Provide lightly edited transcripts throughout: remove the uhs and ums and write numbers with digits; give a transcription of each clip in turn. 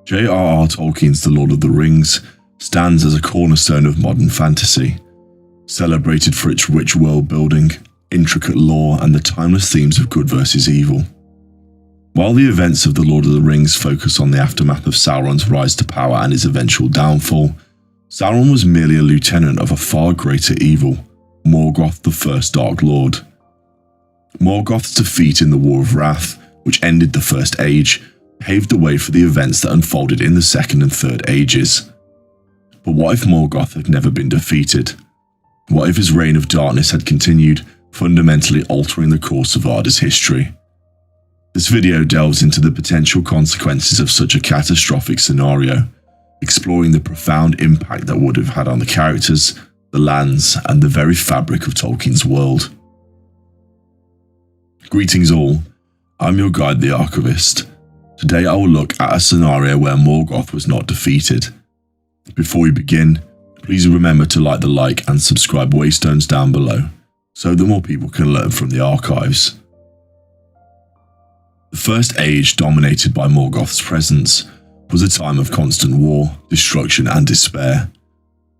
J.R.R. Tolkien's The Lord of the Rings stands as a cornerstone of modern fantasy, celebrated for its rich world building, intricate lore, and the timeless themes of good versus evil. While the events of The Lord of the Rings focus on the aftermath of Sauron's rise to power and his eventual downfall, Sauron was merely a lieutenant of a far greater evil, Morgoth, the First Dark Lord. Morgoth's defeat in the War of Wrath, which ended the First Age, paved the way for the events that unfolded in the Second and Third Ages. But what if Morgoth had never been defeated? What if his reign of darkness had continued, fundamentally altering the course of Arda's history? This video delves into the potential consequences of such a catastrophic scenario, exploring the profound impact that would have had on the characters, the lands, and the very fabric of Tolkien's world. Greetings all, I'm your guide the Archivist. Today I will look at a scenario where Morgoth was not defeated. Before we begin, please remember to like the like and subscribe waystones down below, so that more people can learn from the archives. The First Age, dominated by Morgoth's presence, was a time of constant war, destruction, and despair.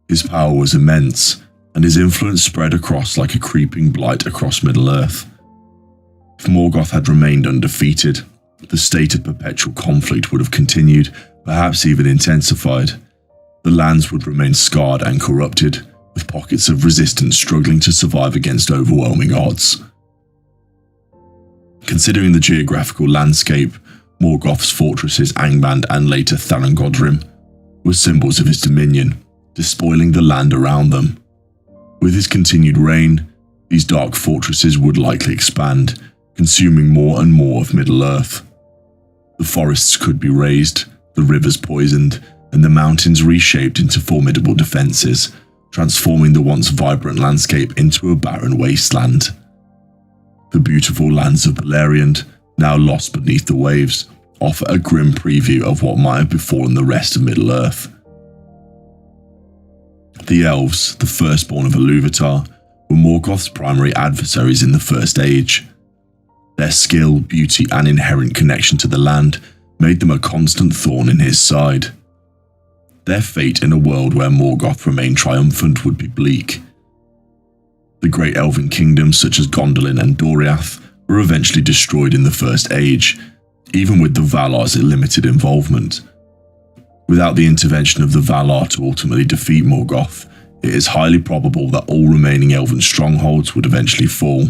His power was immense, and his influence spread across like a creeping blight across Middle-earth. If Morgoth had remained undefeated, the state of perpetual conflict would have continued, perhaps even intensified. The lands would remain scarred and corrupted, with pockets of resistance struggling to survive against overwhelming odds. Considering the geographical landscape, Morgoth's fortresses Angband and later Thangodrim were symbols of his dominion, despoiling the land around them. With his continued reign, these dark fortresses would likely expand, consuming more and more of Middle-earth. The forests could be razed, the rivers poisoned, and the mountains reshaped into formidable defenses, transforming the once vibrant landscape into a barren wasteland. The beautiful lands of Beleriand, now lost beneath the waves, offer a grim preview of what might have befallen the rest of Middle-earth. The Elves, the firstborn of Iluvatar, were Morgoth's primary adversaries in the First Age. Their skill, beauty, and inherent connection to the land made them a constant thorn in his side. Their fate in a world where Morgoth remained triumphant would be bleak. The great elven kingdoms such as Gondolin and Doriath were eventually destroyed in the First Age, even with the Valar's limited involvement. Without the intervention of the Valar to ultimately defeat Morgoth, it is highly probable that all remaining elven strongholds would eventually fall.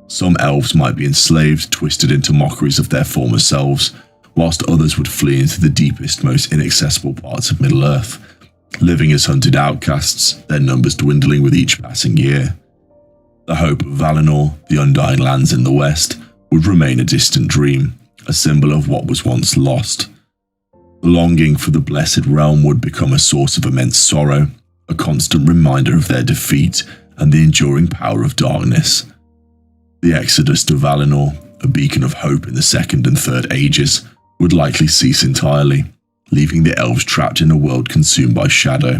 Some elves might be enslaved, twisted into mockeries of their former selves, whilst others would flee into the deepest, most inaccessible parts of Middle-earth, living as hunted outcasts, their numbers dwindling with each passing year. The hope of Valinor, the undying lands in the west, would remain a distant dream, a symbol of what was once lost. The longing for the blessed realm would become a source of immense sorrow, a constant reminder of their defeat and the enduring power of darkness. The exodus to Valinor, a beacon of hope in the Second and Third Ages, would likely cease entirely, leaving the elves trapped in a world consumed by shadow.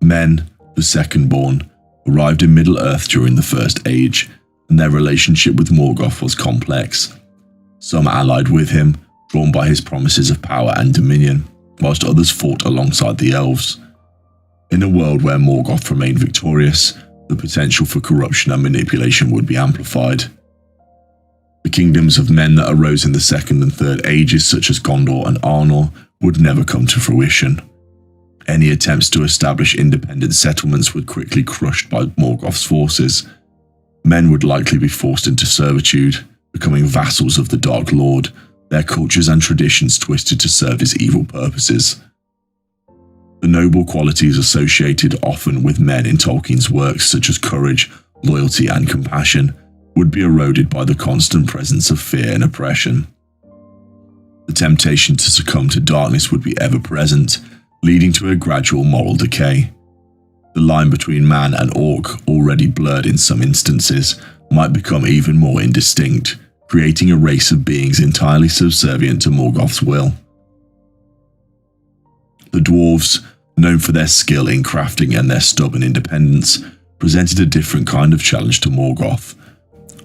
Men, the Secondborn, arrived in Middle-earth during the First Age, and their relationship with Morgoth was complex. Some allied with him, drawn by his promises of power and dominion, whilst others fought alongside the elves. In a world where Morgoth remained victorious, the potential for corruption and manipulation would be amplified. The kingdoms of men that arose in the Second and Third Ages, such as Gondor and Arnor, would never come to fruition. Any attempts to establish independent settlements were quickly crushed by Morgoth's forces. Men would likely be forced into servitude, becoming vassals of the Dark Lord, their cultures and traditions twisted to serve his evil purposes. The noble qualities associated often with men in Tolkien's works, such as courage, loyalty, and compassion, would be eroded by the constant presence of fear and oppression. The temptation to succumb to darkness would be ever present, leading to a gradual moral decay. The line between man and orc, already blurred in some instances, might become even more indistinct, creating a race of beings entirely subservient to Morgoth's will. The Dwarfs, known for their skill in crafting and their stubborn independence, presented a different kind of challenge to Morgoth.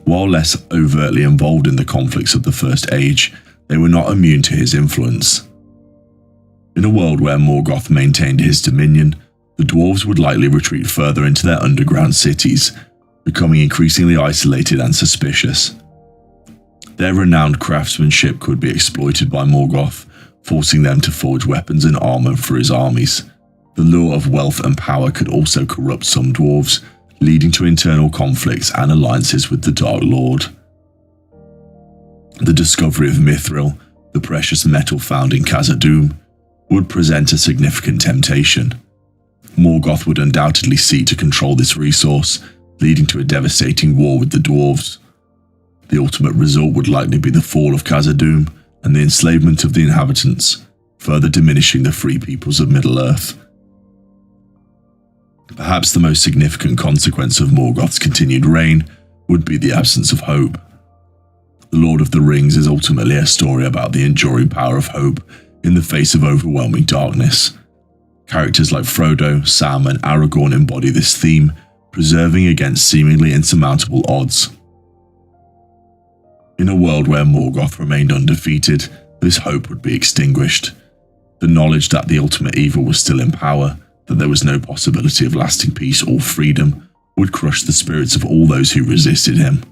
While less overtly involved in the conflicts of the First Age, they were not immune to his influence. In a world where Morgoth maintained his dominion, the dwarves would likely retreat further into their underground cities, becoming increasingly isolated and suspicious. Their renowned craftsmanship could be exploited by Morgoth, forcing them to forge weapons and armor for his armies. The lure of wealth and power could also corrupt some dwarves, leading to internal conflicts and alliances with the Dark Lord. The discovery of Mithril, the precious metal found in Khazad-dûm, would present a significant temptation. Morgoth would undoubtedly seek to control this resource, leading to a devastating war with the dwarves. The ultimate result would likely be the fall of Khazad-dûm and the enslavement of the inhabitants, further diminishing the free peoples of Middle-earth. Perhaps the most significant consequence of Morgoth's continued reign would be the absence of hope. The Lord of the Rings is ultimately a story about the enduring power of hope in the face of overwhelming darkness. Characters like Frodo, Sam, and Aragorn embody this theme, preserving against seemingly insurmountable odds. In a world where Morgoth remained undefeated, this hope would be extinguished. The knowledge that the ultimate evil was still in power, that there was no possibility of lasting peace or freedom, would crush the spirits of all those who resisted him.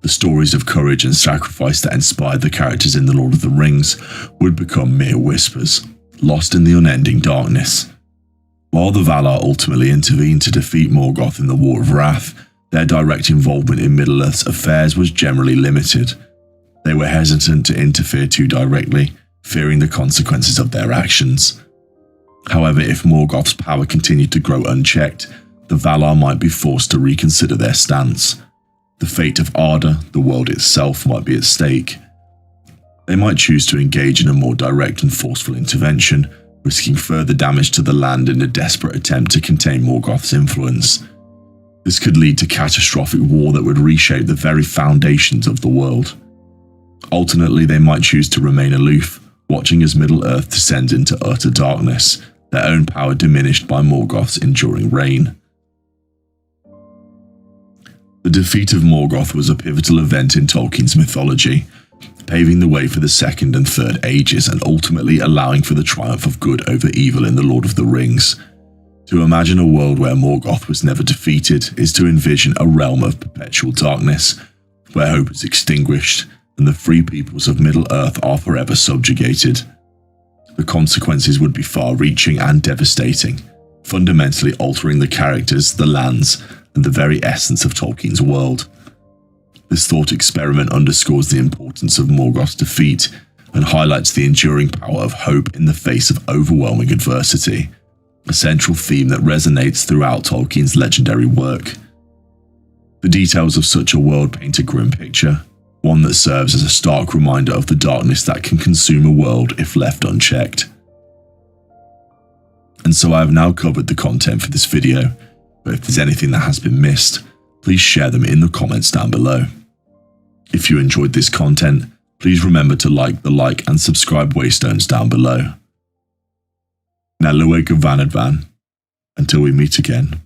The stories of courage and sacrifice that inspired the characters in The Lord of the Rings would become mere whispers, lost in the unending darkness. While the Valar ultimately intervened to defeat Morgoth in the War of Wrath, their direct involvement in Middle-earth's affairs was generally limited. They were hesitant to interfere too directly, fearing the consequences of their actions. However, if Morgoth's power continued to grow unchecked, the Valar might be forced to reconsider their stance. The fate of Arda, the world itself, might be at stake. They might choose to engage in a more direct and forceful intervention, risking further damage to the land in a desperate attempt to contain Morgoth's influence. This could lead to catastrophic war that would reshape the very foundations of the world. Alternately, they might choose to remain aloof, watching as Middle-earth descends into utter darkness, their own power diminished by Morgoth's enduring reign. The defeat of Morgoth was a pivotal event in Tolkien's mythology, paving the way for the Second and Third Ages and ultimately allowing for the triumph of good over evil in The Lord of the Rings. To imagine a world where Morgoth was never defeated is to envision a realm of perpetual darkness, where hope is extinguished and the free peoples of Middle-earth are forever subjugated. The consequences would be far-reaching and devastating, fundamentally altering the characters, the lands, and the very essence of Tolkien's world. This thought experiment underscores the importance of Morgoth's defeat and highlights the enduring power of hope in the face of overwhelming adversity, a central theme that resonates throughout Tolkien's legendary work. The details of such a world paint a grim picture, one that serves as a stark reminder of the darkness that can consume a world if left unchecked. And so I have now covered the content for this video, but if there's anything that has been missed, please share them in the comments down below. If you enjoyed this content, please remember to like the like and subscribe waystones down below. Now Lueg Vanadvan, until we meet again.